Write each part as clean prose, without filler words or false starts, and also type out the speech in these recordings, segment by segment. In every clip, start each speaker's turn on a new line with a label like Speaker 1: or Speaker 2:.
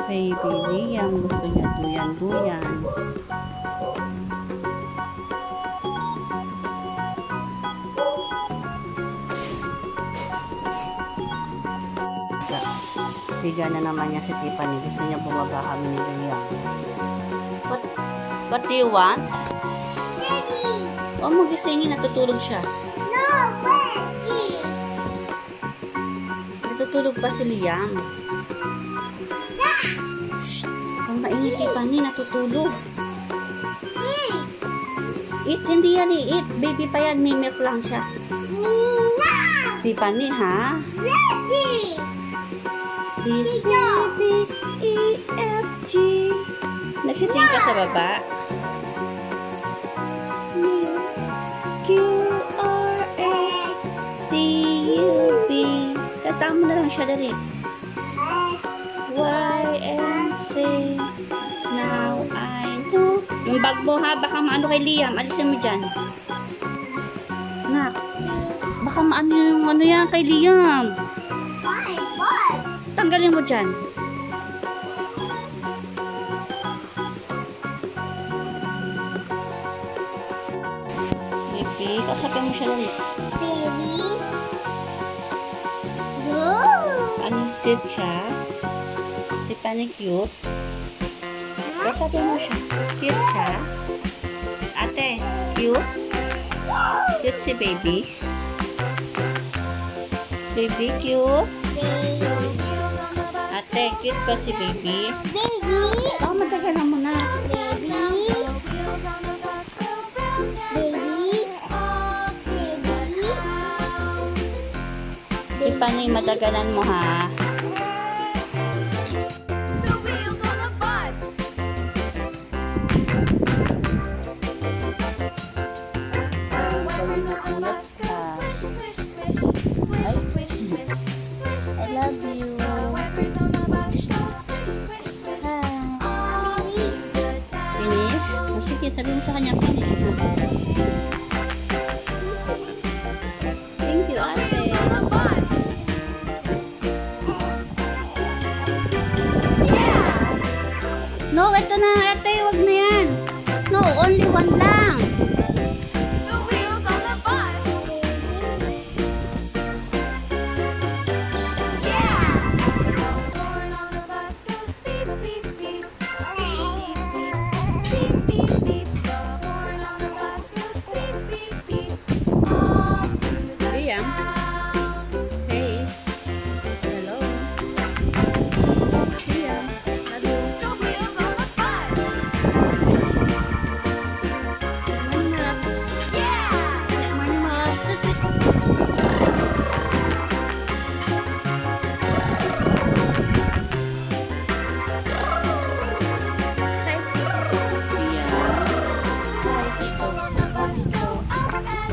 Speaker 1: Baby Liam, gusto niya duyan-duyan. Siga na naman niya si Tiffany. Gusto niya bumaba kami ni Liam. What do you want?
Speaker 2: Daddy!
Speaker 1: Oh, magisingin. Natutulog siya.
Speaker 2: No, Daddy!
Speaker 1: Natutulog pa si Liam. Shh! Kung mainit Tiffany, natutulog. Eat, hindi yan i-eat. Baby pa yan, may milk lang siya.
Speaker 2: No!
Speaker 1: Tiffany, ha?
Speaker 2: Daddy!
Speaker 1: B, C, D, E, F, G. Nagsising ka sa baba? Q, R, S, T, U, V. Kata mo na lang siya dali. Y, and Z. Now I know. Yung bag mo ha, baka maano kay Liam. Alisin mo dyan. Nak, baka maano yung ano yan kay Liam. Tanggalin mo dyan. Baby, kausapin mo siya ulit.
Speaker 2: Baby? No!
Speaker 1: Ano cute siya? Di pa ni cute? Kausapin mo siya. Cute siya? Ate, cute? Cute si baby? Baby, cute? Ate, cute ba si baby?
Speaker 2: Baby?
Speaker 1: Oh, matagalan mo na.
Speaker 2: Baby? Baby? Baby?
Speaker 1: Tiffany, matagalan mo ha. I love you. Finish? O sige, sabi mo sa kanya, finish. Thank you, ate. No, ito na, ate. Wag na yan. No, only one lang. Liam. Hey. Hello. Liam. Hello.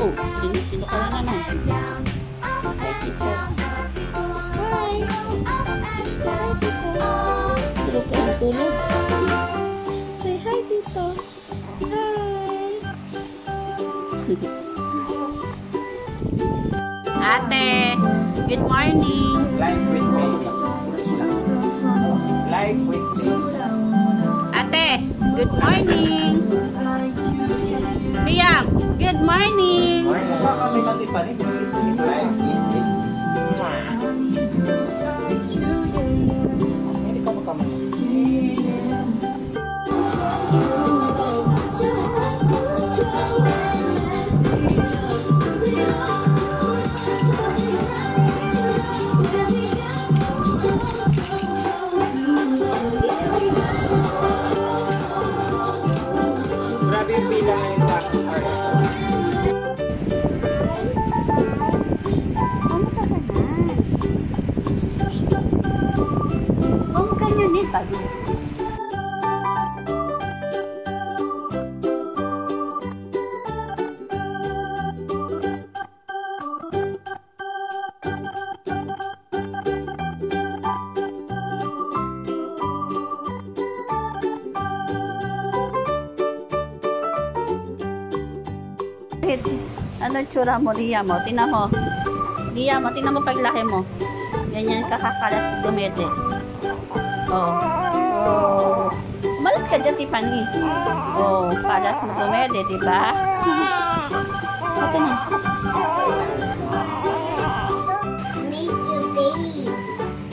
Speaker 1: Oh, sino ka na naman? Hi, Tito. Hi. Hi, Tito. Tulog ka ng tulog. Say hi, Tito. Hi. Ate, good morning.
Speaker 3: Live with babies. Live with babies.
Speaker 1: Ate, good morning. Liam, good morning.
Speaker 3: Morning. Kami mag-ipalit. Live with babies. Hindi ka magkamali. Grabe yung bilang ngayon sa RS.
Speaker 1: Bago. Ano tsura mo, Liam mo? Tingnan mo. Liam mo, tingnan mo paglaki mo. Ganyan kakakalat dumete. Oh. Malas ka dyan, Tiffany. Oh, para mo dumede, diba? Ito na.
Speaker 2: Need you, baby.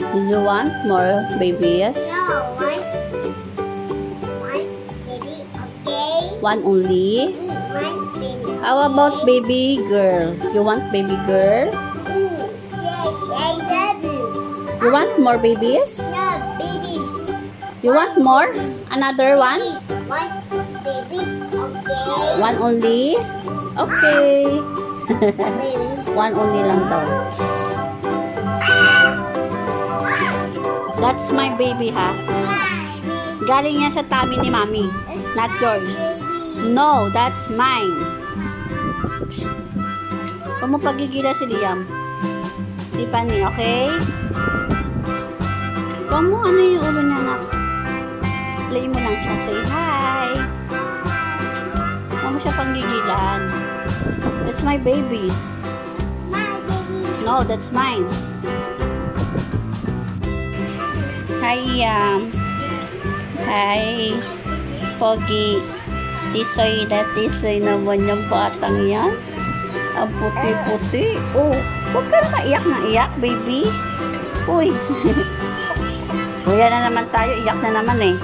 Speaker 1: Do you want more babies?
Speaker 2: No, one, baby, okay?
Speaker 1: One only?
Speaker 2: One baby.
Speaker 1: How about baby girl? You want baby girl?
Speaker 2: Yes, I love you.
Speaker 1: You want more babies?
Speaker 2: No, babies.
Speaker 1: You want more? Another one?
Speaker 2: One baby, okay?
Speaker 1: One only? Okay.
Speaker 2: Baby.
Speaker 1: One only lang daw. That's my baby, ha? Galing yan sa tummy ni Mommy. Not yours. No, that's mine. Huwag mo pagigila si Liam. Tiffany, okay? Huwag mo ano yung ulo niya, anak. Play mo lang siya. Say hi. Huwag mo siya panggigilan. That's my baby.
Speaker 2: My baby.
Speaker 1: No, that's mine. Hi, Hi, Pogi. Tisoy na tisoy naman yung batang yan. Ang puti-puti. Oh, huwag ka na maiyak na iyak, baby. Uy. Kuya na naman tayo. Iyak na naman eh.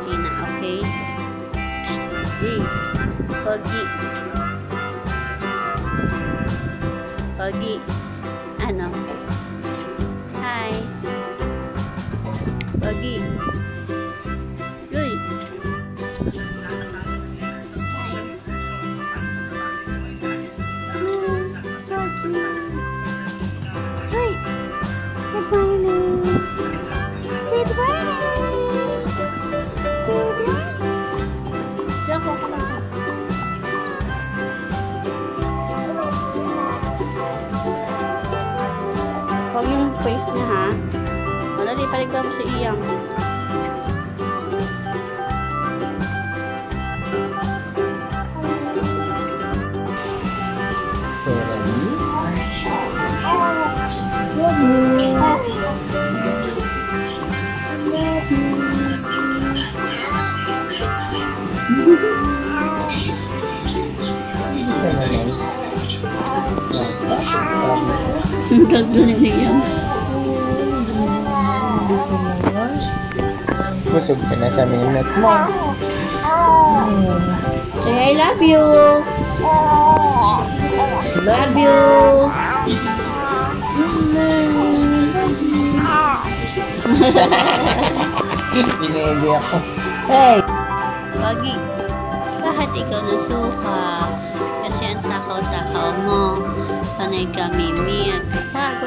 Speaker 1: Tina, okay? Hey, Pogi. Pogi. Ano? Hi. Pogi. Uy. Hey. Good morning. Good morning. Diyan ko ka lang. Huwag yung face niya, ha? Madali, paligyan mo si Iyang. Gagdo ni Liam.
Speaker 3: Busog ka na sa minute mo.
Speaker 1: Say I love you. Love you.
Speaker 3: Pinili ako.
Speaker 1: Hey! Pogi, bakit ikaw nasuka? Kasi ang takaw-takaw mo. Panay ka mimit. Wag.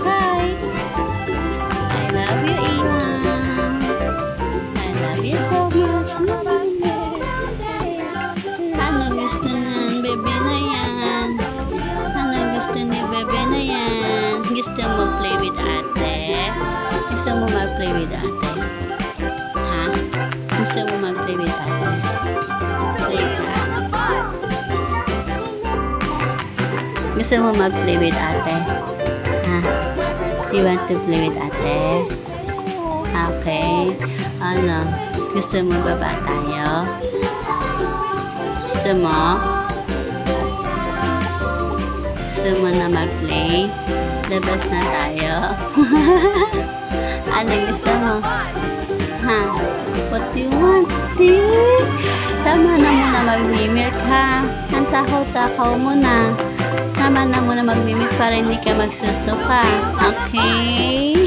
Speaker 1: Hi! I love you, Iwan. I love you so much. Ano gusto ng bebe na yan? Ano gusto ni bebe na yan? Gusto mo mag-play with ate? Ha? You want to play with ate? Okay. Ano? Gusto mo baba tayo? Gusto mo? Gusto mo na mag-play? Labas na tayo. Ano gusto mo? Ha? What do you want? Tama na muna mag-mimilk ha. Ang takaw-takaw mo na. Tama na muna mag-mimilk para hindi ka magsusuka. Okay?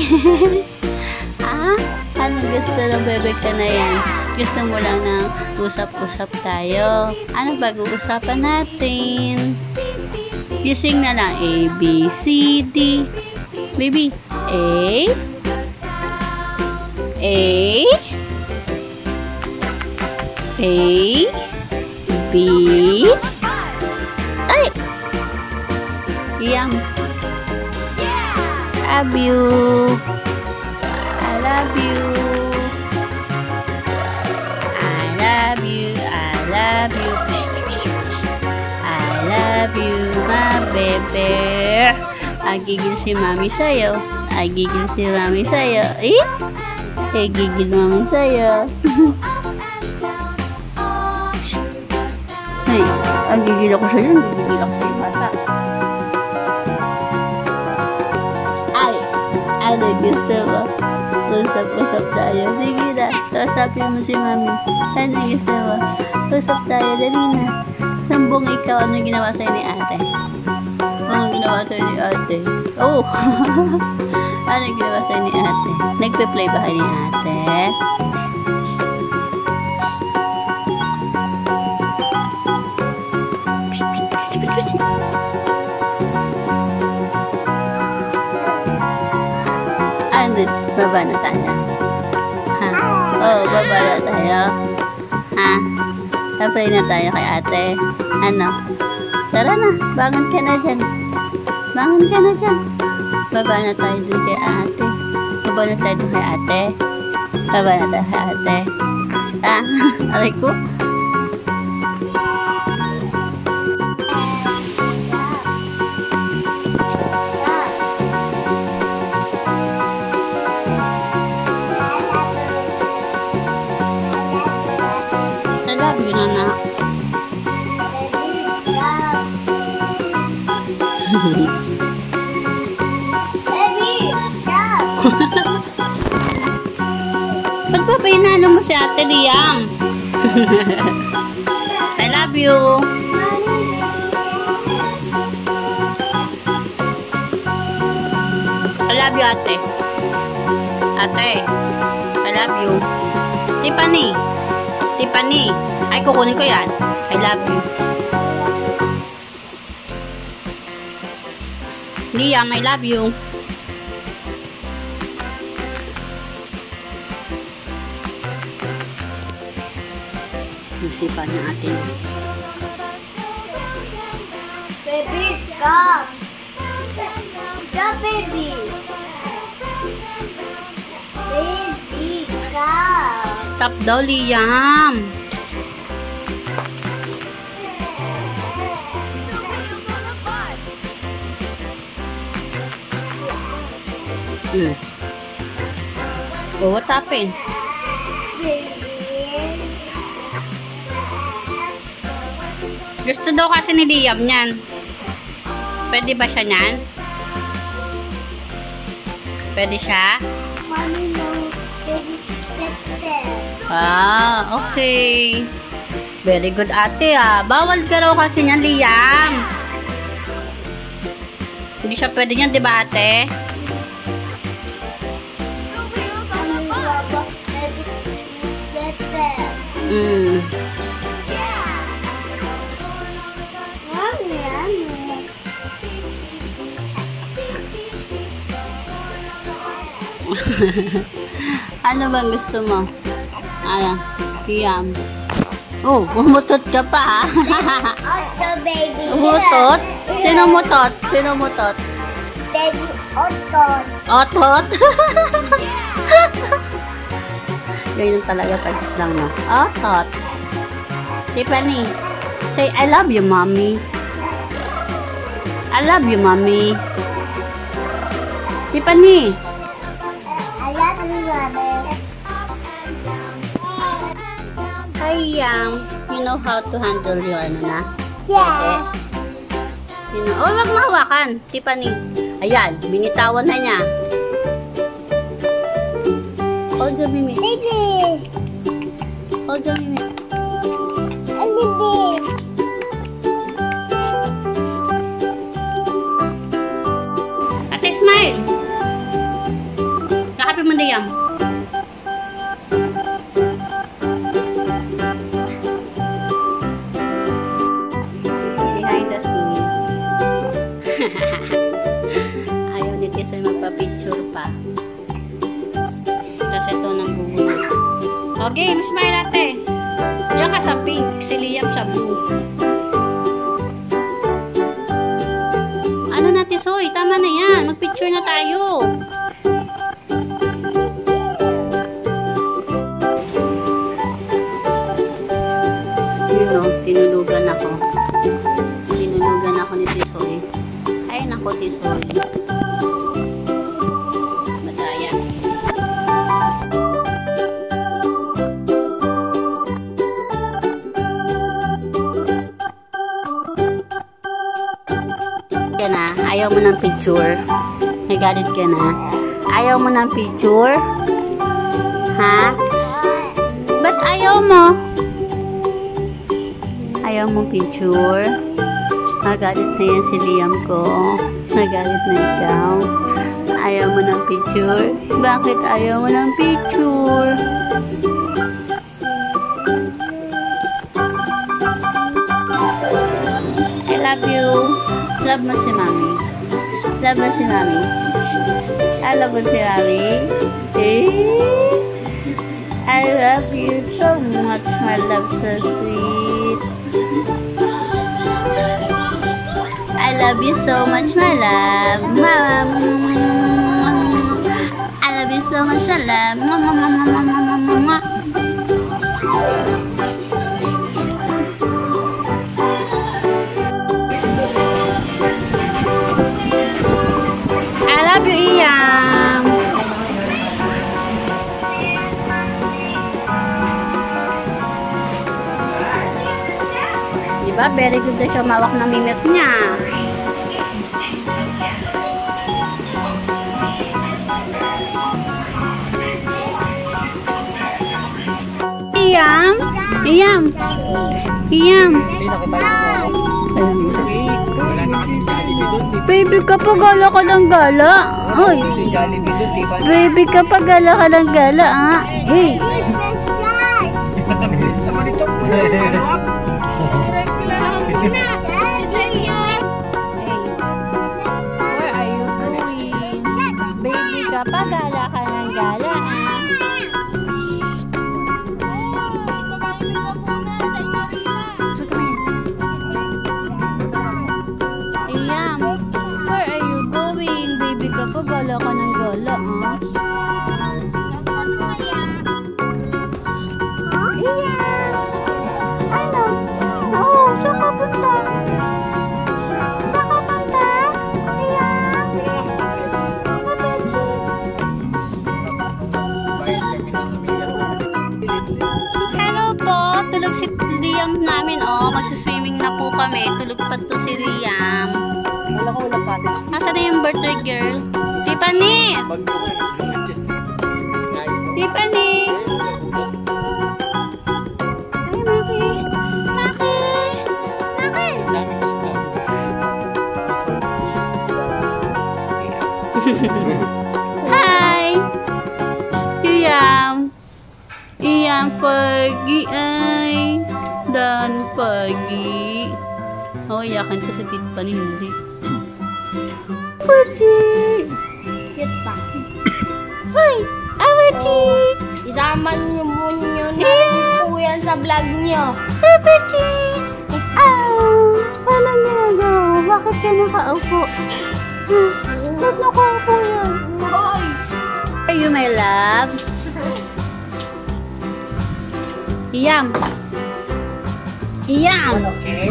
Speaker 1: Ah? Ano gusto ng bebe ka na yan? Gusto mo lang ng usap-usap tayo. Ano pag-uusapan natin? Using na lang A, B, C, D. Baby, A. B. Ay! Yum. Love you. I love you. I love you. I love you. I love you, my baby. Agigil si mami sa'yo. Agigil si mami sa'yo. Eh? Agigil mami sa'yo. Ay, agigil ako sa'yo. Agigil ako sa'yo, bata. Ay, ano gusto mo? Usap-usap tayo. Sige na, kausapin mo si mami. Ano gusto mo? Usap tayo, dali na. Sambong ikaw, ano ginawa sa'yo ni ate? Ano ginawa sa'yo ni ate? Oh! Ano ginawa sa'yo ni ate? Nagpe-play ba kayo ni ate? Ano? Baba na tayo. Ha? Oh, baba na tayo. Ha? Play na tayo kay ate. Ano? Tara na. Bangon ka na dyan. Bangon ka na dyan. Baba na tayo dun kay ate. Baba na tayo dun kay ate. Baba na tayo kay ate. Ah, aray ko. I love you, Nana. Ba't ba pinano mo si Ate Liam? I love you. I love you, Ate. Ate, I love you. Tiffany. Tiffany. Ay, kukunin ko yan. I love you. Liam, I love you. Nasipan na atin.
Speaker 2: Baby, come. Go, baby. Baby, come.
Speaker 1: Stop daw, Liam. Oh, what happened? Gusto daw kasi ni Liam niyan. Pwede ba siya niyan? Pwede siya?
Speaker 2: Mommy, no. Baby, sit.
Speaker 1: Ah, okay. Very good, ate, ah. Bawal ka raw kasi niyan, Liam. Hindi siya pwede niyan, di ba, ate? Ano bang gusto mo? Ano? Liam. Oh, umutot ka pa, ha?
Speaker 2: Otto, baby.
Speaker 1: Umutot? Sino mutot? Sino mutot?
Speaker 2: Baby, Otto.
Speaker 1: Otot? Ganyan talaga pag lang, no? Otot. Tiffany, say, I love you, mommy. I love you, mommy. Tiffany.
Speaker 2: I love you, Mother.
Speaker 1: Hi, you know how to handle your ano na?
Speaker 2: Yes.
Speaker 1: You know, oh, wag mahawakan, Tiffany. Ayan, binitawan na niya. Hold your mimi.
Speaker 2: Baby.
Speaker 1: Hold your mimi.
Speaker 2: Baby.
Speaker 1: Ate, smile. Nakapin mo na yan. Behind the scene. Ayaw ni Tisoy magpa-picture pa. Tapos ito nang bubulot. Okay, smile ate. Diyan ka sa pink. Si Liam sa blue. Ano na, Tisoy? Tama na yan. Mag-picture na tayo. Yun o, tinulugan ako. Tinulugan ako ni Tisoy. Ay, nako, Tisoy. Madaya. Ka na, ayaw mo ng picture. Nagalit ka na. Ayaw mo ng picture? Ha? Ba't ayaw mo? Ayaw mo picture? Nagalit na yan si Liam ko. Nagalit na ikaw. Ayaw mo ng picture? Bakit ayaw mo ng picture? I love you. Love mo si Mami. Love mo si Mami. I love mo si Mami. I love you so much, my love, so sweet. I love you so much, my love. Mom. I love you so much, my love. Mama. I love you, Ian. Diba? Very good na siya mawak ng mimit niya. Iyam. Baby ka pa gala ka ng gala. Ay. Baby ka pa gala ka ng gala, ah. Hey. Where are you going? Baby ka pa gala ka ng gala, ah. Gala ka ng gala, ah. Iyan! Ano? Oo, saan ka punta? Saan ka punta? Iyan! Hello po! Tulog si Liam namin, oh. Magsiswimming na po kami. Tulog pa to si Liam.
Speaker 3: Wala ko wala patis.
Speaker 1: Nasaan na yung birthday girl? Tiffany! Tiffany! Ay, Maki! Maki! Maki! Hi! Iyam pagi ay dan pagi. Oh, iyakan ko si Tiffany, hindi. Awachi!
Speaker 2: Cute pa.
Speaker 1: Hi! Awachi!
Speaker 2: Isama niyo muna po yan sa vlog niyo.
Speaker 1: Awachi! Paano ginagawa? Bakit ka nakaupo? Ba't nakaupo yan? Are you my love? Iyam! Iyam!
Speaker 3: Okay.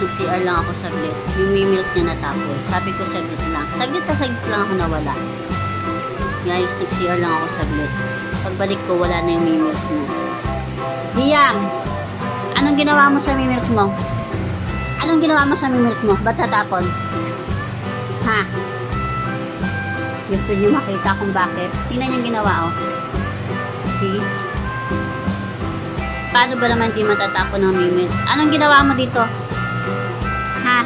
Speaker 1: nag-CR lang ako saglit. Yung milk niya natapos. Sabi ko saglit lang. Saglit lang ako nawala. Guys, nag-CR lang ako saglit. Pagbalik ko, wala na yung milk niya. Liam! Anong ginawa mo sa milk mo? Anong ginawa mo sa milk mo? Ba't tatapon? Ha? Gusto niyo makita kung bakit? Tingnan yung ginawa, oh. See? Paano ba naman di matatapon ng milk? Anong ginawa mo dito? Ha?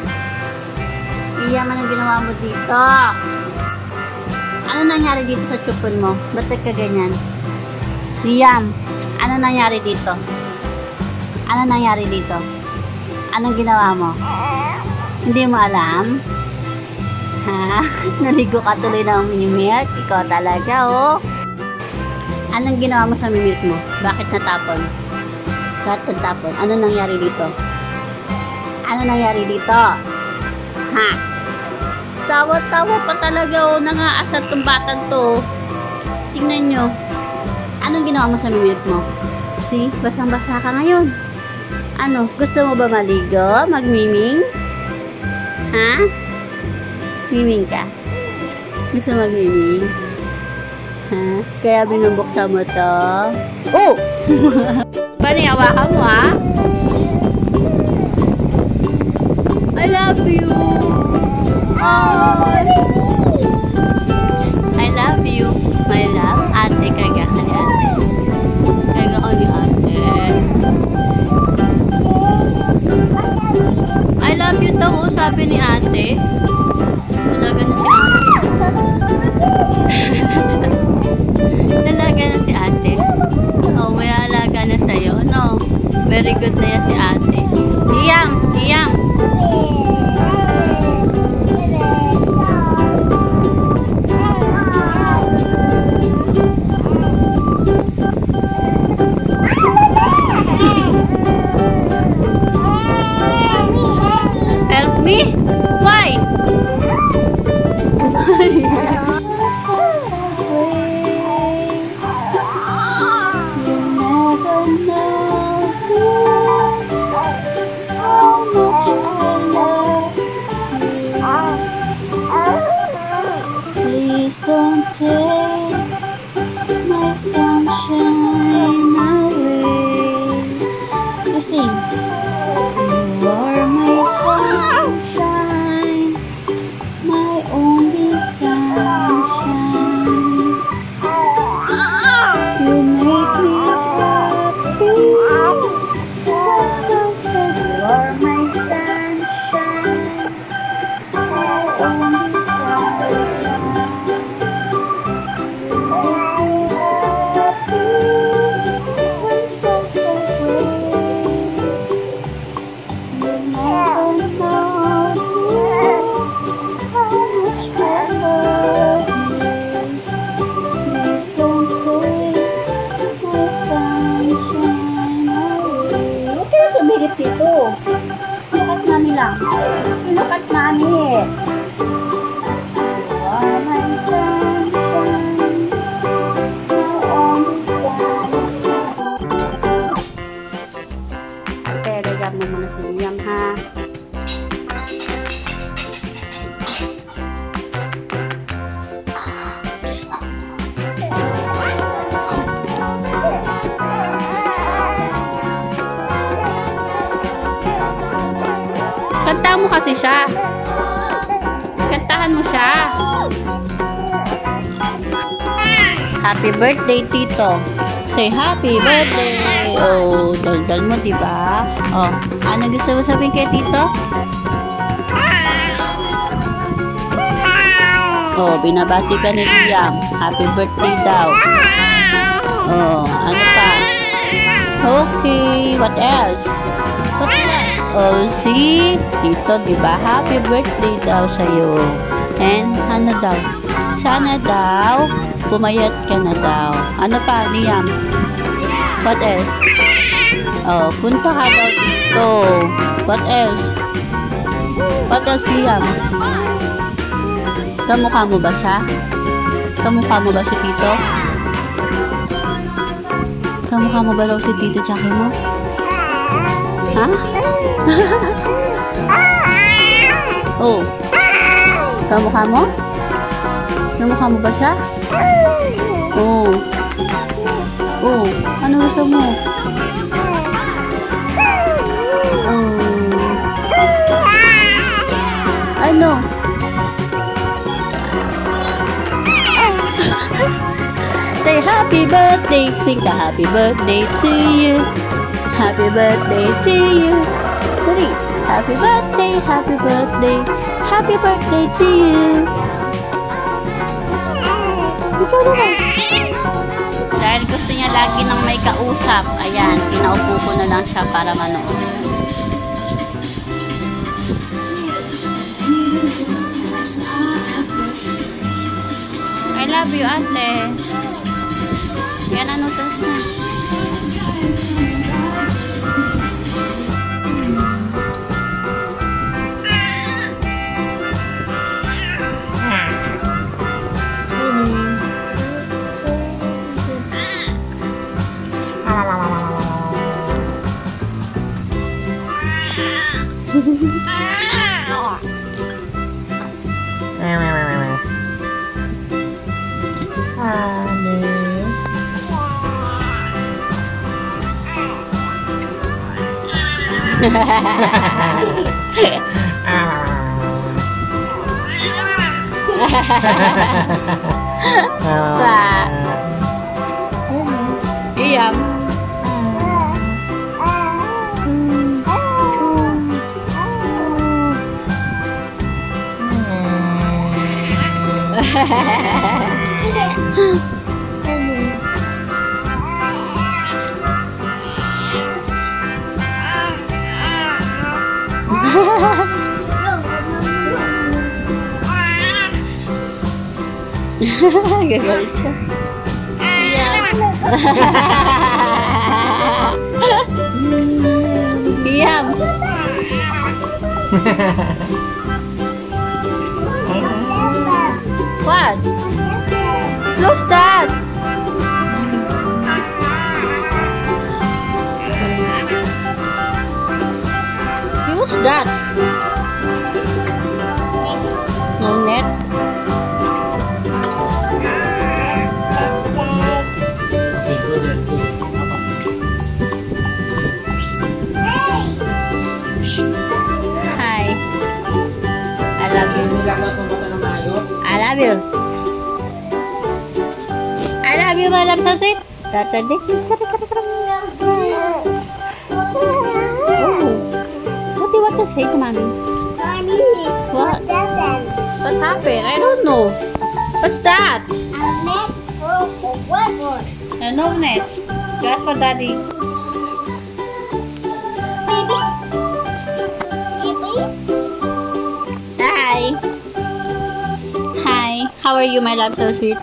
Speaker 1: Liam, anong ginawa mo dito? Ano nangyari dito sa chupon mo? Ba't ka ganyan? Liam, ano nangyari dito? Ano nangyari dito? Anong ginawa mo? Hindi mo alam? Ha? Naligo ka tuloy ng milk? Ikaw talaga, oh. Anong ginawa mo sa milk mo? Bakit natapon? Bakit natapon? Ano nangyari dito? Ano nangyari dito? Ha? Tawa-tawa pa talaga, oh. Nangaasar tong batang to. Tingnan nyo. Anong ginawa mo sa milk mo? See? Basang-basa ka ngayon. Ano? Gusto mo ba maligo? Magmiming? Ha? Miming ka? Gusto magmiming? Ha? Kaya binubuksan mo to? Oh! Panihawakan mo, ha? I love you! Oh! I love you! My love? Ate, karga ka ni ate. Karga ka ni ate. I love you daw, sabi ni ate. Talaga na si ate. Talaga na si ate. Oh, may alaga na sa'yo. No? Very good na yan si ate. Iyang! Iyang! Help me? Why? Please don't take my sunshine away. You sing. You are my sunshine, my only sunshine. You make me happy. You are my sunshine, my only sunshine. Dito. Pinukat namin lang. Pinukat namin. Wow, my sunshine. My only sunshine. Okay, lagyan mo muna si Liam, ha? Kantahan mo kasi siya. Kantahan mo siya. Happy birthday, Tito. Say happy birthday. Oh, dal-dal mo, diba? Oh, ano gusto mo sabihin kay Tito? Oh, binabati ka ni Liam. Happy birthday daw. Oh, ano pa? Okay, what else? What else? Oh, see? Tito, diba? Happy birthday daw sa'yo. And, ano daw? Sana daw, pumayat ka na daw. Ano pa, Liam? What else? Oh, punta ka daw dito. What else? What else, Liam? Kamukha mo ba siya? Kamukha mo ba si Tito? Kamukha mo ba daw si Tito Jackie mo? Ha? Oh. Kamukha mo? Kamukha mo ba siya? Oh. Oh. Ano gusto mo? Oh. Ano? Say happy birthday. Sing ka happy birthday to you. Happy birthday to you. Dali. Happy birthday, happy birthday. Happy birthday to you. Ikaw naman. Dahil gusto niya lagi ng may kausap. Ayan, pinaupo ko na lang siya para manood. I love you, ate. Yan, ano tas na. Iyam. Gagalit ka. Iyam. What? Who's that? Who's that? No net? Hi. I love you. I love you. I love you, my love, Sasi. Tatadi. What do you want to say to mommy?
Speaker 2: Mommy,
Speaker 1: What?
Speaker 2: what happened?
Speaker 1: What happened? I don't know. What's that?
Speaker 2: I met for what one?
Speaker 1: No net. Just for daddy.
Speaker 2: Baby? Baby?
Speaker 1: Hi. Hi. How are you, my love, so sweet?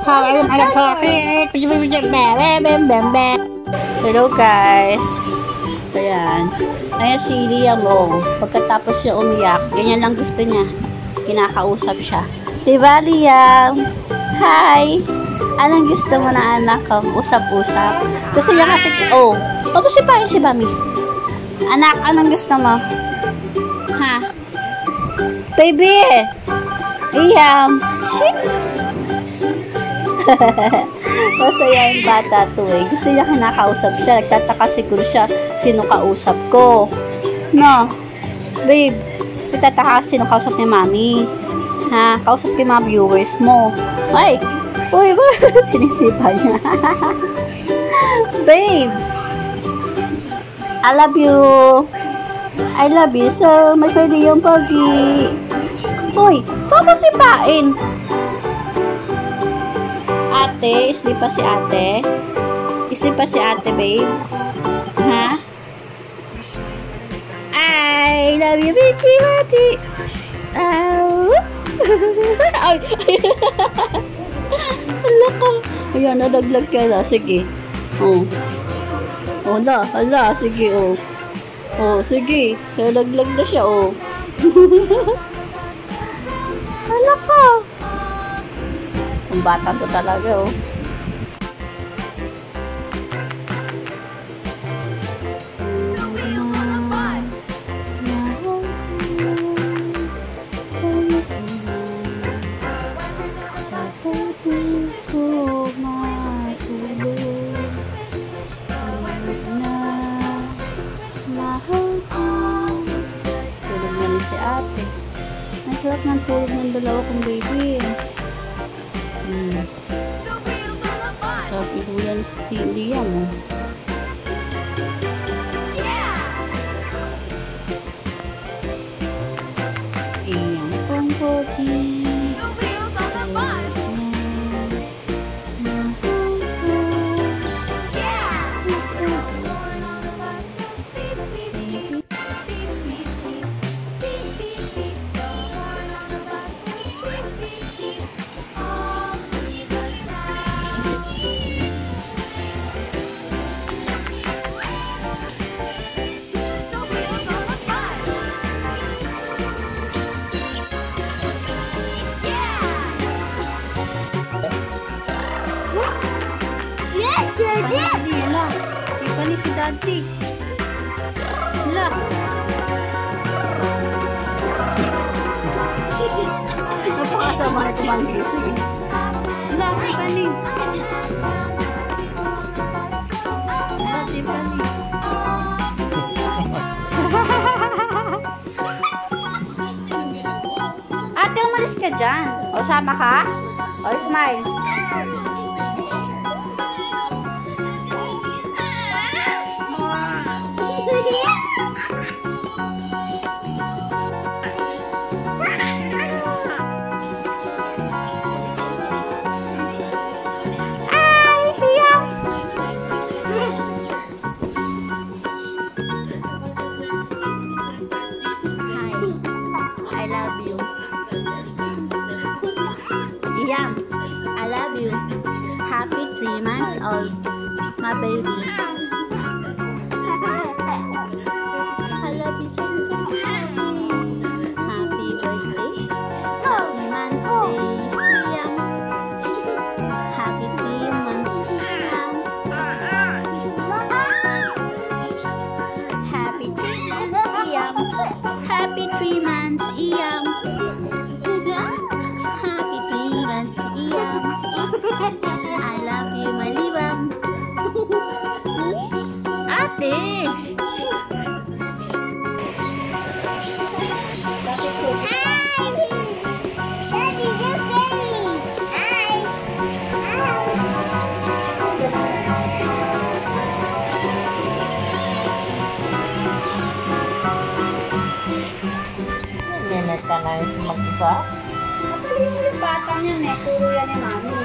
Speaker 1: How are you, my love, so sweet? Hello, guys. Ayan. Ayan si Liam, oh. Pagkatapos siya umiyak, ganyan lang gusto niya. Kinakausap siya. Diba, Liam? Hi. Anong gusto mo na anak ko? Usap-usap. Gusto niya kasi, oh. Pag-usipahin si Mami. Anak, anong gusto mo? Ha? Baby! Liam! Shit! Masaya yung bata to eh. Gusto niya kinakausap siya. Nagtataka siguro siya sino kausap ko. No? Babe, nagtataka sino kausap ni Mami. Ha? Kausap ko yung mga viewers mo. Ay! Uy, sinisipa niya. Babe! I love you. I love you so much for yung pogi. Uy, papasipain. Ate, sleep pa si ate? Sleep pa si ate, babe? Ha? I love you, Bichi Mati. Ay! Hala ka. Ayan, nalaglag ka na. Sige. Oh. Oh, hala. Sige, oh. Oh, sige. Nalaglag na siya, oh. Hala ka. Ang bata to talaga, oh. dalawa kong baby. Sabi ko yan si Liam. Iyang pong pogi. Wala. Iba ni si Daddy. Wala. Napakasama na tumanggi. Wala, iba ni. Wala, iba ni. Ate, umalis ka dyan. O, sama ka? O, smile. Liam, I love you. Happy 3 months old, my baby. I love you too. Happy birthday. 3 months old, Liam. Happy 3 months, Liam. Happy 3 months, Liam. Happy 3 months, Liam. I love you, my Liam. Ate!
Speaker 3: Nenek ka na yung mag-isa?
Speaker 1: Yung batang yan eh, puro yan ni mami.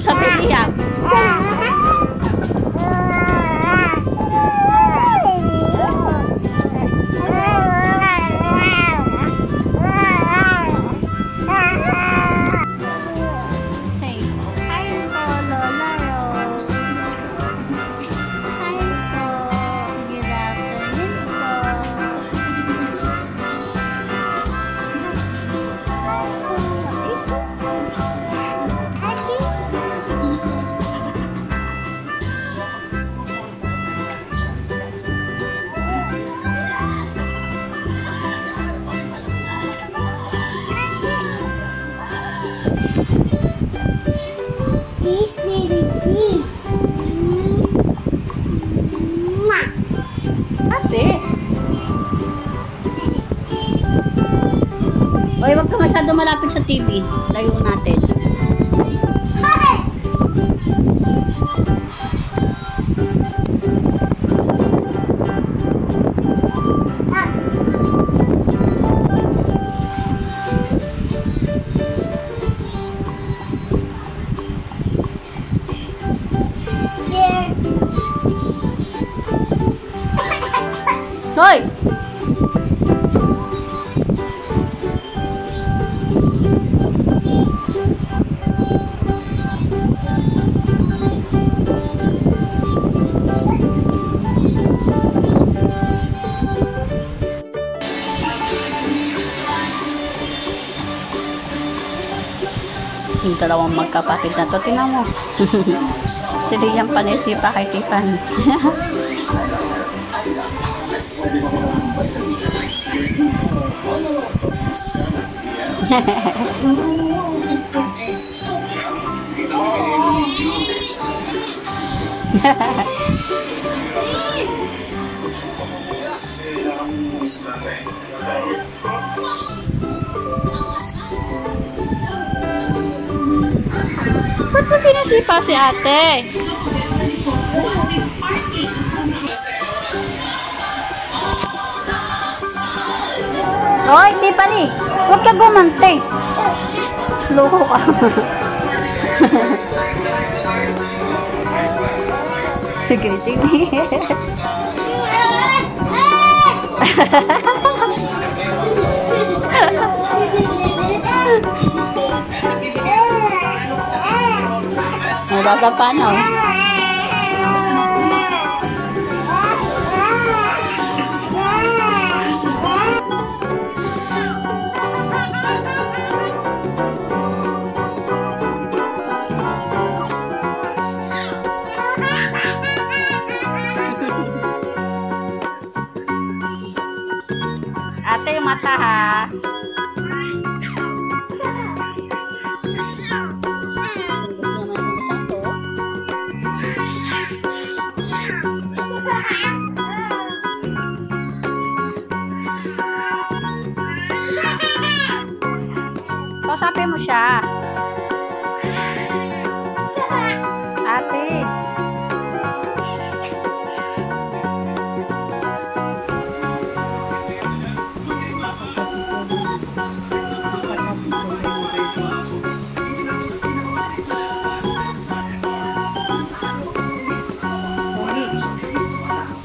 Speaker 1: Sabi niya.
Speaker 2: Peace, baby, peace.
Speaker 1: Ate! Oy, wag ka masyado malapit sa TV. Layo natin. Hoy! Yung dalawang magkapatid na to, tingnan mo. Si Liam panisipa kay Tiffany. Ba't mo sinisipa si ate? Hoy, Tiffany! Huwag ka gumante! Loko ka. Sige, sige. Magkakapan, oh. Ate, yung mata, ha? Kausapin mo siya. Ate.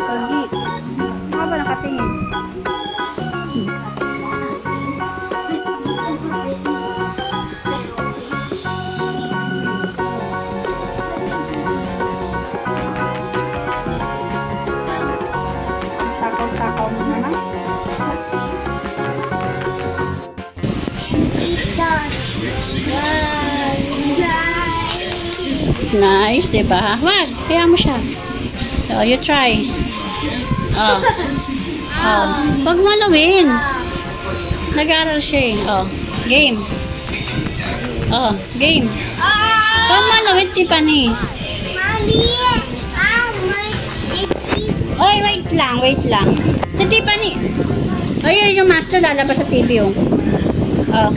Speaker 1: Pogi. Ano ba nakatingin? Takaw mo naman. Nice, diba? Wag, kaya mo siya. So, you try. Oh. Oh. Wag mo alawin. Nag-aaral siya eh. Oh. Game. Oh, game. Wag mo alawin, Tiffany. Oy, wait lang, wait lang. Si Tiffany. Ayun yung master lalabas sa TV yung. Oh.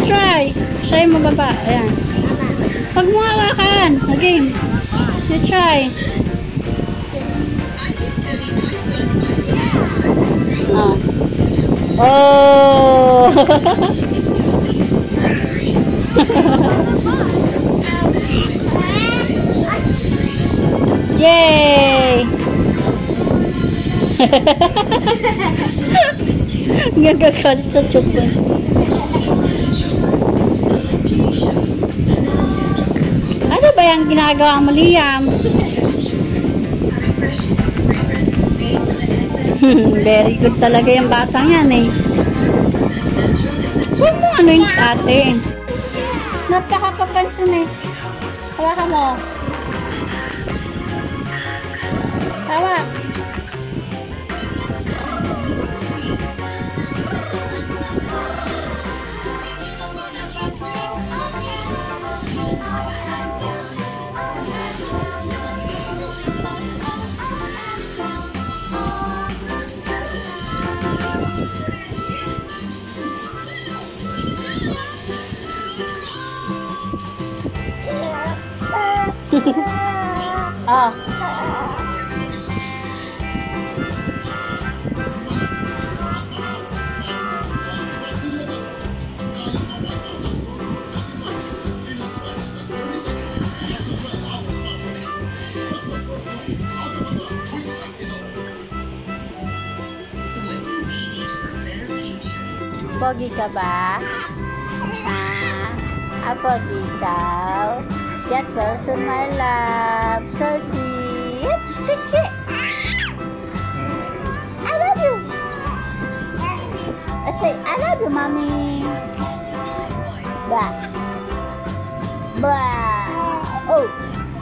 Speaker 1: Try. Try mo baba. Ayan. Pag mo hawakan. Again. You try. Oh. Oh. Yay! Nagagalit sa chukwan. Ano ba yung ginagawa mo, Liam? Very good talaga yung batang yan eh. Huwag mo ano yung ate. Napakapapansin eh. Hawakan mo. Hawak. Oh. Pogi ka ba? Ha? Pogi daw. That person my love. So sweet. Sweet. I love you. I say, I love you, mommy. Ba. Ba. Oh.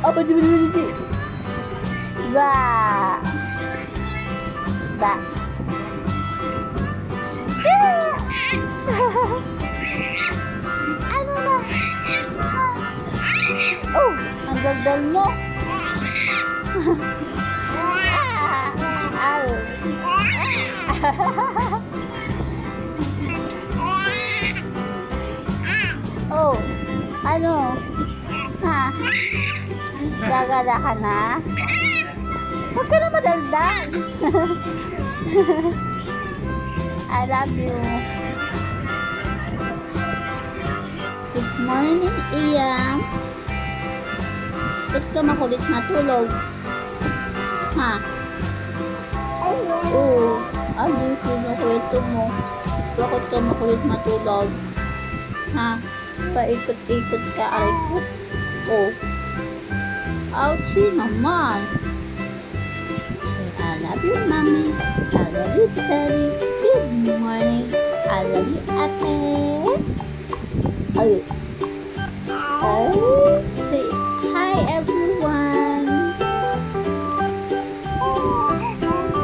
Speaker 1: Apa tu? Ba. Ba. Ano na? Oh, ang gagdal mo. Oh, ano? Ha? Gagala ka na? Huwag ka na madaldal. I love you. Good morning, Iam. Ba't ka makulit matulog? Ha? Oo. Ano yung kinukwento mo? Bakit ka makulit matulog? Ha? Paikot-ikot ka, aray ko. Oh. Ouchie naman. I love you, mommy. I love you, daddy. Good morning. I love you, Ate. Oh. Oh. Say hi, everyone.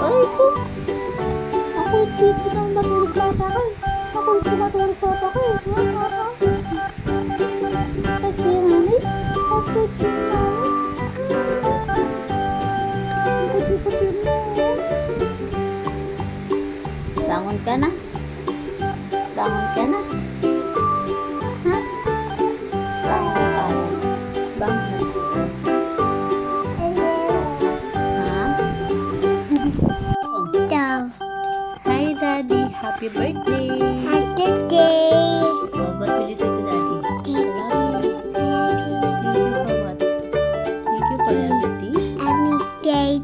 Speaker 1: Ay ko. Ako dito nang matulog pa ako. Ako dito matulog pa ako. Nagpirani. Ako dito. Bangun ka na? Bangun ka na? Ha? Bangun ka na? Bangun. Ha?
Speaker 2: Daw.
Speaker 1: Hi, Daddy. Happy birthday.
Speaker 2: Happy day.
Speaker 1: Oh, what will you say to Daddy? I love you. Thank you for what? Thank you for everything.
Speaker 2: Happy day.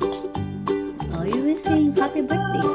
Speaker 1: Oh, you will sing happy birthday.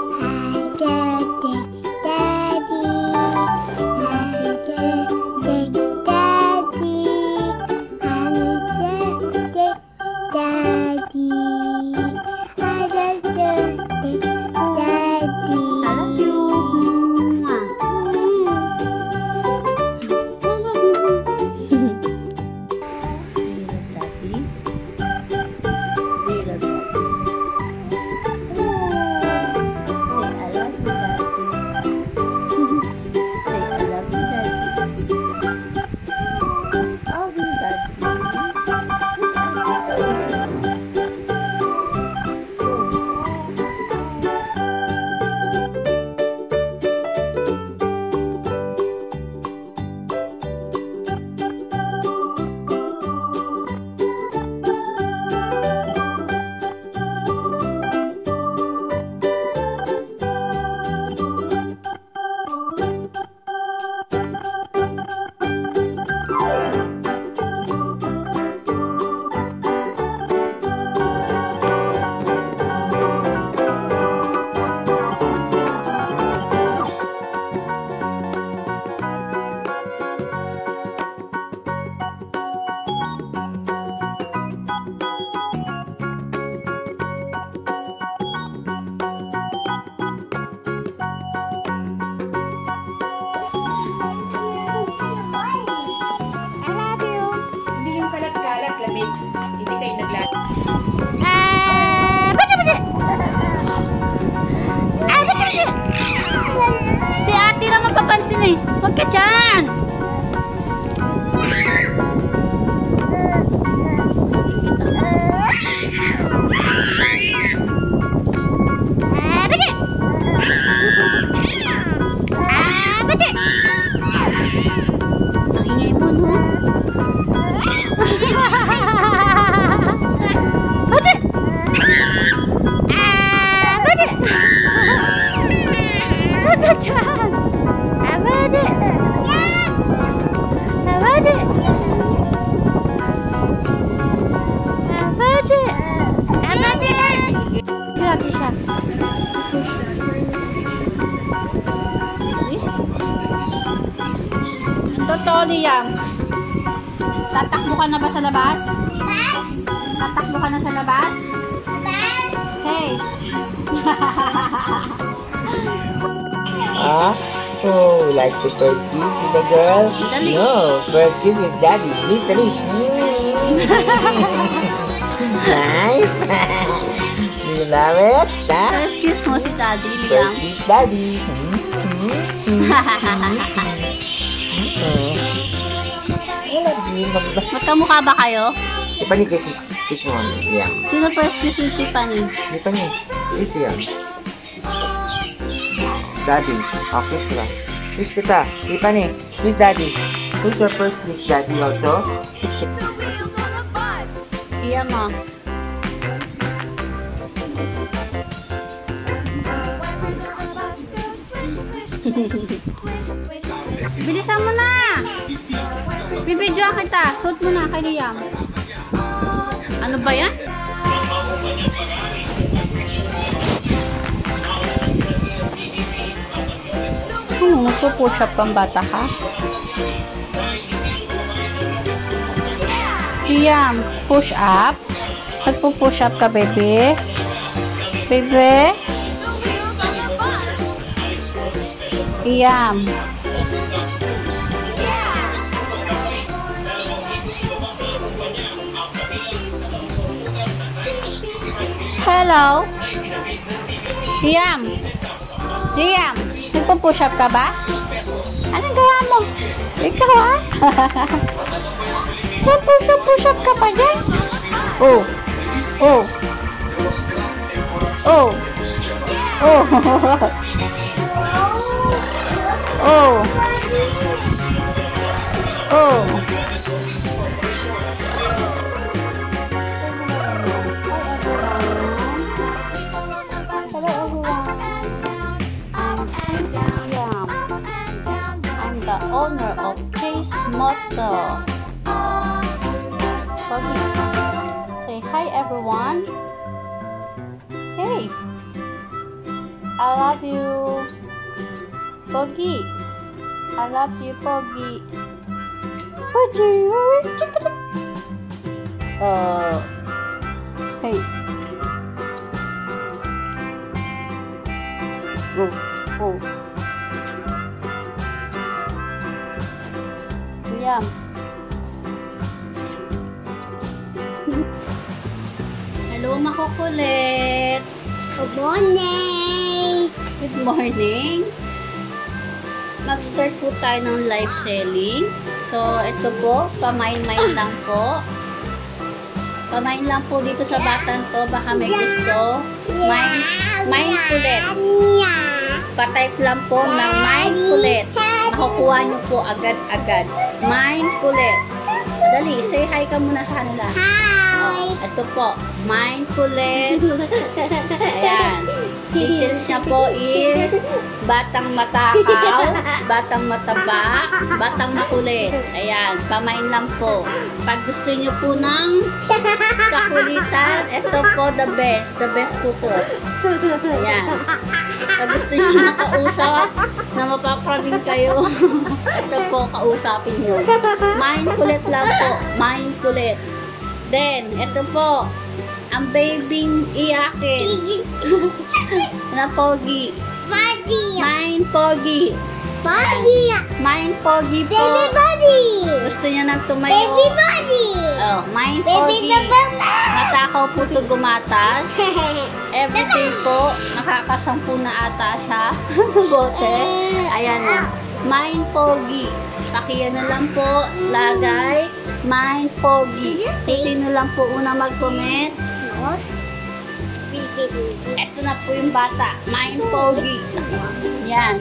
Speaker 1: Si ate naman papansin eh. Huwag ka dyan. Ang ingay mo, no? Liam. Tatakbo ka na ba sa labas? Tatakbo ka na sa labas? Hey.
Speaker 3: Oh, like the first kiss with the girl?
Speaker 1: Dali.
Speaker 3: No, first kiss with daddy. Please, dali. Nice. Do you love it? Huh?
Speaker 1: First kiss mo si Daddy, Liam.
Speaker 3: First kiss, daddy.
Speaker 1: Magkamukha ba kayo?
Speaker 3: Tiffany, kiss mo. Yeah.
Speaker 1: Sino first kiss ni Tiffany?
Speaker 3: Tiffany, kiss Liam. Daddy. Oh, kiss kita. Kiss kita. Tiffany, kiss daddy. Who's your first kiss, daddy also?
Speaker 1: Iya mo. Bilisan mo na! Bibidyoan kita. Suot mo na kay Liam. Ano ba yan? Magpo-push up kang bata ka? Liam, push up. Magpo-push up ka, baby. Baby. Liam. Hello. Liam. Liam, nagpo-push up ka ba? Anong gawa mo? Ikaw push up ka pa dyan? Oh. Oh. Oh. Oh. Oh. Oh. I'm the owner of Chase Moto. Pogi, say hi everyone. Hey, I love you, Pogi. I love you, Pogi. Pogi, hey. Oh, oh. Liam. Hello, makukulit.
Speaker 2: Good morning.
Speaker 1: Good morning. Mag-start po tayo ng live selling. So, ito po, pamain-main lang po. Pamain lang po dito sa batang to. Baka may gusto. Main kulit. Pa-type lang po ng main kulit. Makukuha nyo po agad-agad. Main kulit. Dali, say hi ka muna sa kanila.
Speaker 2: Hi.
Speaker 1: Ito po, main kulit. Ayan. Details niya po is batang matakaw, batang mataba, batang makulit. Ayan, pamain lang po. Pag gusto niyo po ng kakulitan, ito po the best po to. Ayan. Pag gusto niyo makausap, na mapapraning kayo, ito po, kausapin niyo. Main kulit lang po, main kulit. Then, ito po, ang babing iyakin. Na Pogi.
Speaker 2: Body.
Speaker 1: Main Pogi.
Speaker 2: Body.
Speaker 1: Main Pogi po.
Speaker 2: Baby body.
Speaker 1: Gusto niya nang tumayo.
Speaker 2: Baby body.
Speaker 1: Oh, main
Speaker 2: Baby
Speaker 1: Pogi.
Speaker 2: baba.
Speaker 1: Matakaw po ito gumatas. Everyday po, nakakasampu na ata siya. Bote. Ayan na. Main Pogi. Pakiyan na lang po. Lagay. Main Pogi. Kung sino lang po una mag-comment. Ito na po yung bata. Main Pogi. Yan.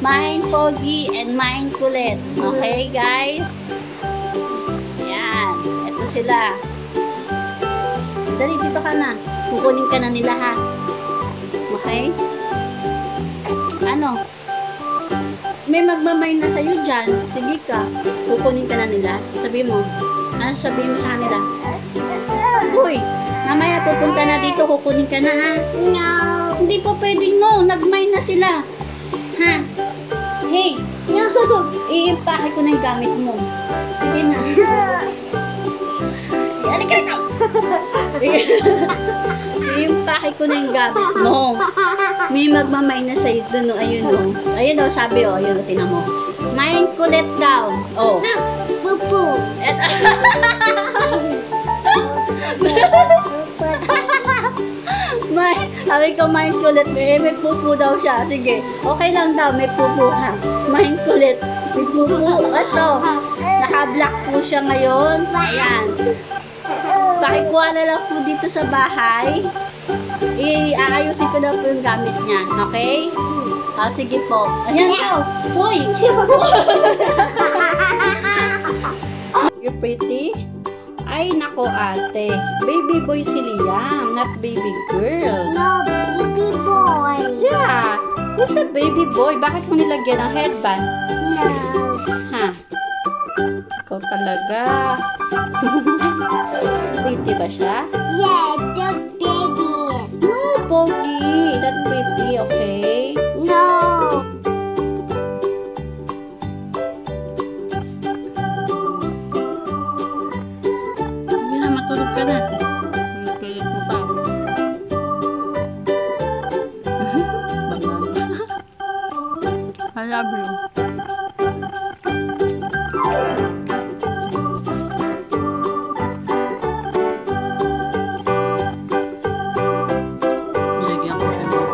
Speaker 1: Main Pogi and main kulit. Okay, guys? Yan. Ito sila. Dali, dito ka na. Kukunin ka na nila, ha? Okay? Ano? May magmamain na sa'yo dyan. Sige ka. Kukunin ka na nila. Sabi mo. Ano sabi mo sa kanila? Uy, mamaya pupunta na dito. Kukunin ka na, ha?
Speaker 2: No.
Speaker 1: Hindi po pwedeng no. Nagmain na sila. Ha? Hey! I-impake ko na yung gamit mo. Sige na. Halika na! I-impake ko na yung gamit mo. May magmamay na sa'yo dun, ayun o. Ayun o, sabi o, ayun o, tinan mo. Main kulit daw. Oh.
Speaker 2: Pupu.
Speaker 1: Sabi ko, main kulit. May pupu daw siya. Sige, okay lang daw, may pupu ha. Main kulit. May pupu. Ito, naka-black po siya ngayon. Ayan. Pakikuha na lang po dito sa bahay. Aayusin ko na po yung gamit niya. Okay? Sige po. Ayan daw. Hoy! You're pretty? Ay, nako ate. Baby boy si Liam, not baby girl.
Speaker 2: No, baby boy.
Speaker 1: Yeah, he's a baby boy. Bakit mo nilagyan ng headband?
Speaker 2: No.
Speaker 1: Ha? Ikaw talaga. Pretty ba siya?
Speaker 2: Yeah, the baby.
Speaker 1: No, Pogi. Not pretty, okay?
Speaker 2: No.
Speaker 1: Hindi na, matulog ka na. Pilit mo pa. I love you. Nilagyan ko siya ng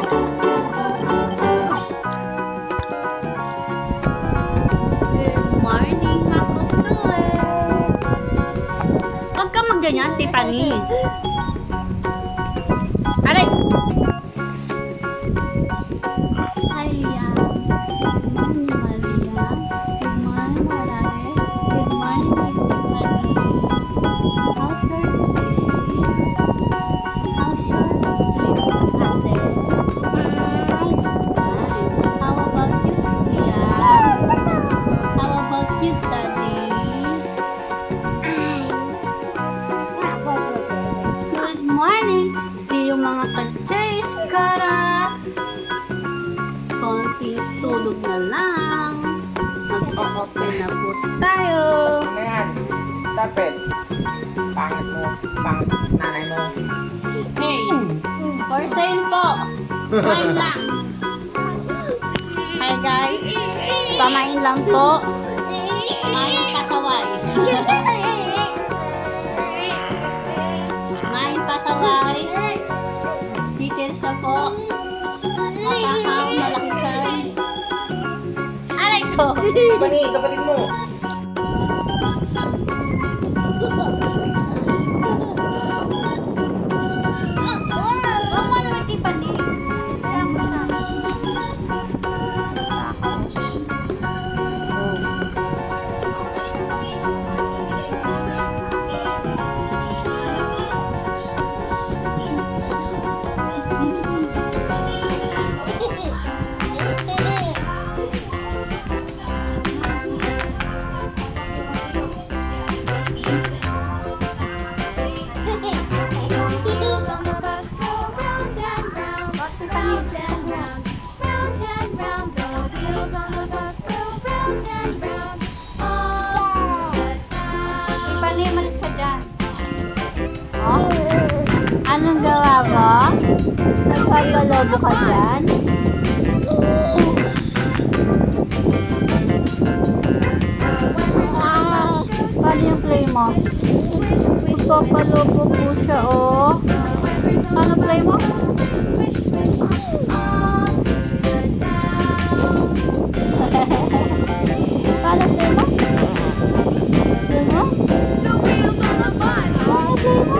Speaker 1: Good morning, ako Huwag ka magganyan, Tiffany. Aray! Maria. Good morning, Maria. Good morning, Marare. Good morning, Tiffany. How's your day? How's your sleep, ate? Nice. How about you, Tia? How about you, Daddy? Good morning! See you mga ka-chase, kara! Konting tulog na lang. Mag-o-open na po tayo.
Speaker 3: Ayan. Stop it. Pangit mo. Pangit nanay mo.
Speaker 1: Hey! For sale po! Kumain lang! Hi guys! Pamain lang po. Kumain pasaway. Kumain pasaway. Details na po. Matakaw, malaki kayo. Aray ko!
Speaker 3: Bani, kapatid mo.
Speaker 1: Anong gawa mo? Nagpapalobo ka dyan? Paano yung play mo? Nagpapalobo po siya, oh. Paano play mo? Paano play mo? Play mo? Paano play mo?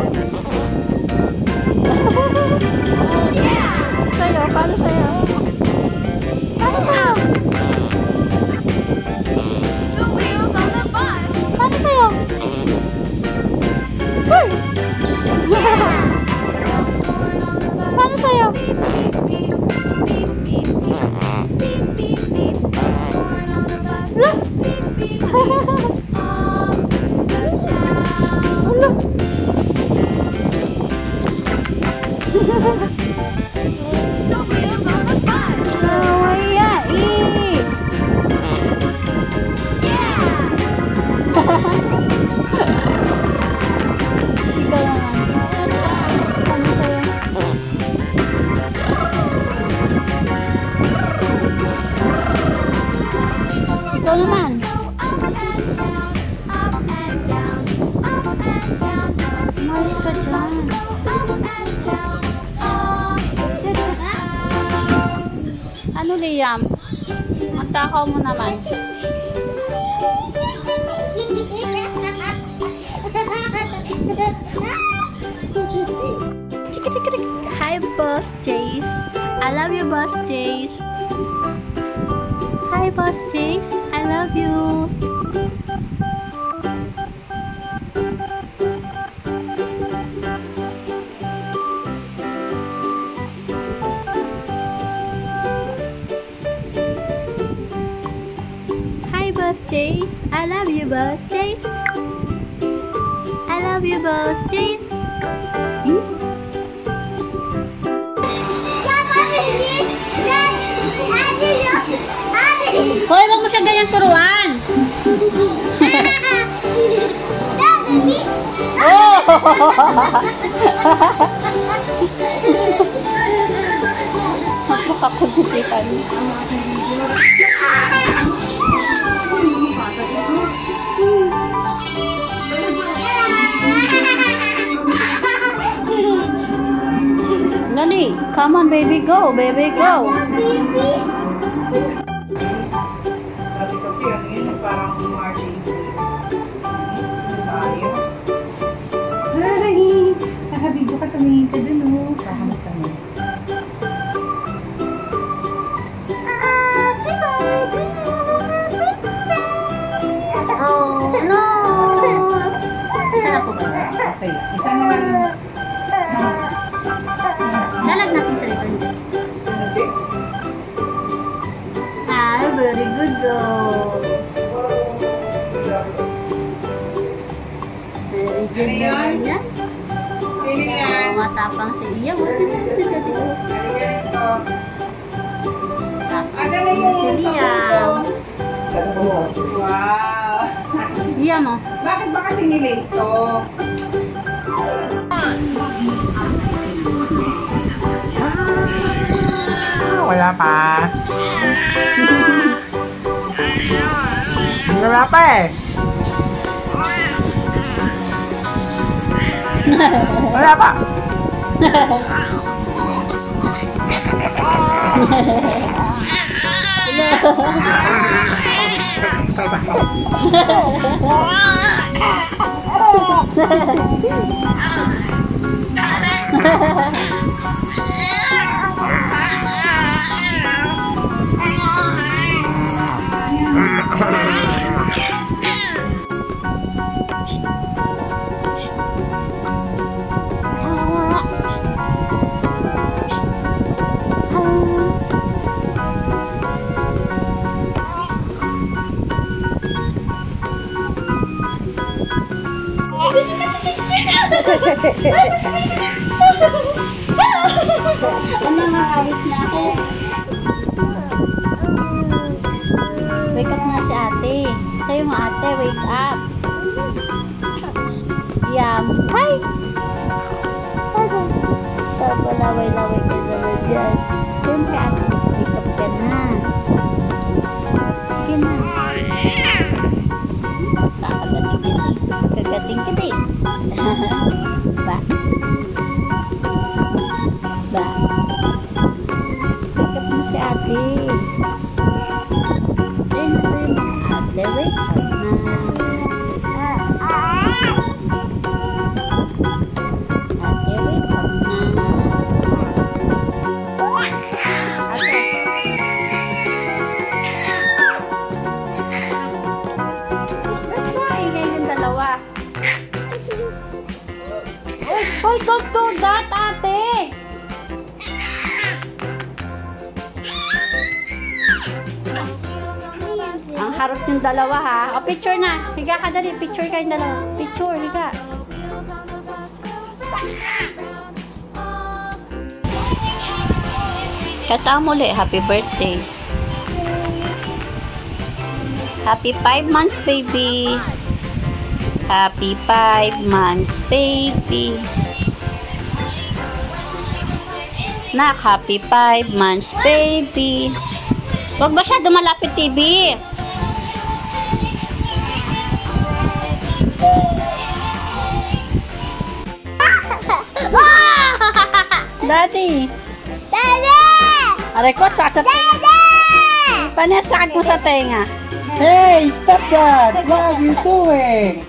Speaker 1: Sa'yo? Paano sa'yo? Paano sa'yo? Paano sa'yo? Hey! naman. Umayos ka dyan. Ano, Liam? Matakaw mo naman. Hi, Boss Jace. I love you, Boss Jace. Hi, Boss Jace. I love you. Hi, Boss Jace. I love you, Boss Jace. I love you, Boss Jace. Hoy, wag mo siya ganyan turuan. Oh! Napakakulitan. Nani, come on, baby, go, baby, go.
Speaker 3: Kasi ano yun, parang marching. Tayo.
Speaker 4: Hi! Nakabigyo ka, tumingin ka dun, oh. Kahamit kami.
Speaker 1: Oh, no! Isa na po ba?
Speaker 4: Okay. Isa naman.
Speaker 1: Lalag natin sa likod.
Speaker 3: Hindi.
Speaker 1: Ah, very good though. Very good
Speaker 3: Ano yun?
Speaker 1: naman yan.
Speaker 3: Sino yan?
Speaker 1: Matapang si Iya.
Speaker 3: Halika rito. Asan na
Speaker 1: Si
Speaker 3: yung
Speaker 1: Liam.
Speaker 3: Wow!
Speaker 1: Iya mo.
Speaker 3: Bakit ba kasi nilate to? Wala pa. Wala pa eh. Wala pa.
Speaker 1: Ano, makawit na ako. Wake up na si ate. Sayo mo ate, wake up. Yam. Hi! Taba, laway-laway ka naman dyan. Siyempre ate, wake up ka na. Sige na. Kakagating-gating. Kagating-gating. Ba? Ba? Wake up na si ate. Ate, wake up na. Ate, wake up na. Ate. That's why, ngayon yung dalawa. Hoy, don't do that, ate! Ang harap yung dalawa, ha? O, picture na. Higa ka dali. Picture kayong dalawa. Picture, higa. Kata mo ulit. Happy birthday. Happy 5 months, baby. Happy 5 months, baby. Nak, happy 5 months, baby. Huwag ba siya dumalapit TV? Daddy!
Speaker 2: Daddy!
Speaker 1: Aray ko, sakit sa tenga. Paano sakit mo sa tenga?
Speaker 3: Hey, stop that! What are you doing?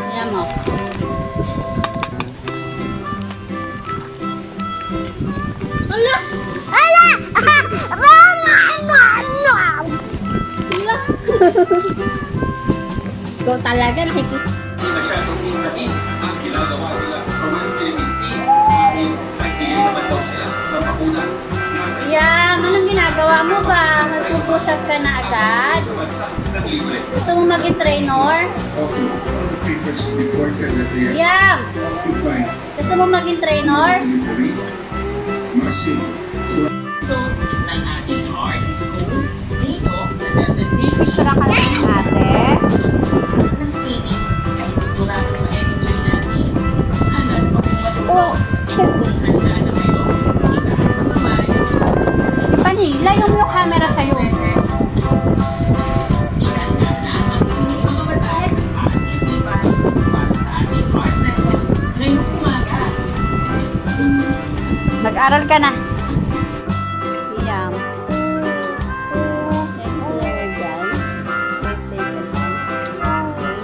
Speaker 1: Ayan mo. Ala!
Speaker 2: Ala!
Speaker 1: Ikaw talaga, nakikita.
Speaker 5: Hindi masyadong intamin ang ginagawa nila sa West Philippine Sea dahil nagbigay naman daw sila sa bakuna.
Speaker 1: Yan, anong ginagawa mo ba? Magpupusap ka na agad?
Speaker 5: Sa bansa ng libre.
Speaker 1: Gusto mo maging trainer?
Speaker 6: Also, all the papers reported that they are
Speaker 1: Yan!
Speaker 6: occupied
Speaker 1: Gusto mo maging trainer?
Speaker 6: in the reef, massive
Speaker 5: So, ng ating art school dito sa London Navy.
Speaker 1: Picture ka lang ate.
Speaker 5: Ng city ay sigurado ma-enjoy natin. Hanap pa kung
Speaker 1: Oh!
Speaker 5: handa na kayo. Itaas sa kamay.
Speaker 1: Pani, layo mo yung camera sa'yo.
Speaker 5: Ihanda na ang inyong mga mata at isipan para sa ating art lesson ngayong umaga.
Speaker 1: Mag-aral ka na. Yan. Next level dyan. Birthday ka dyan.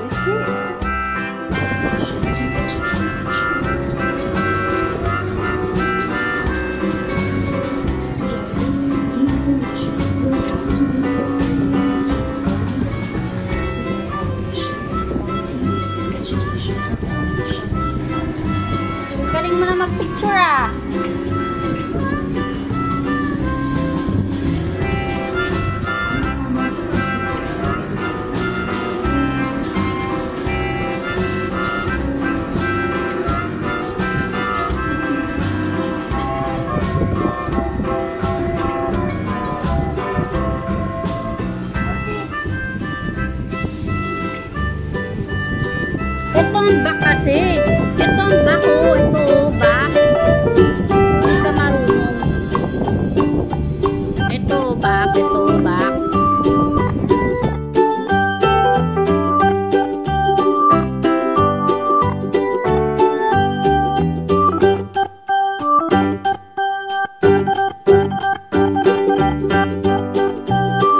Speaker 1: Galing mo na mag-picture ah. Ito ang back kasi.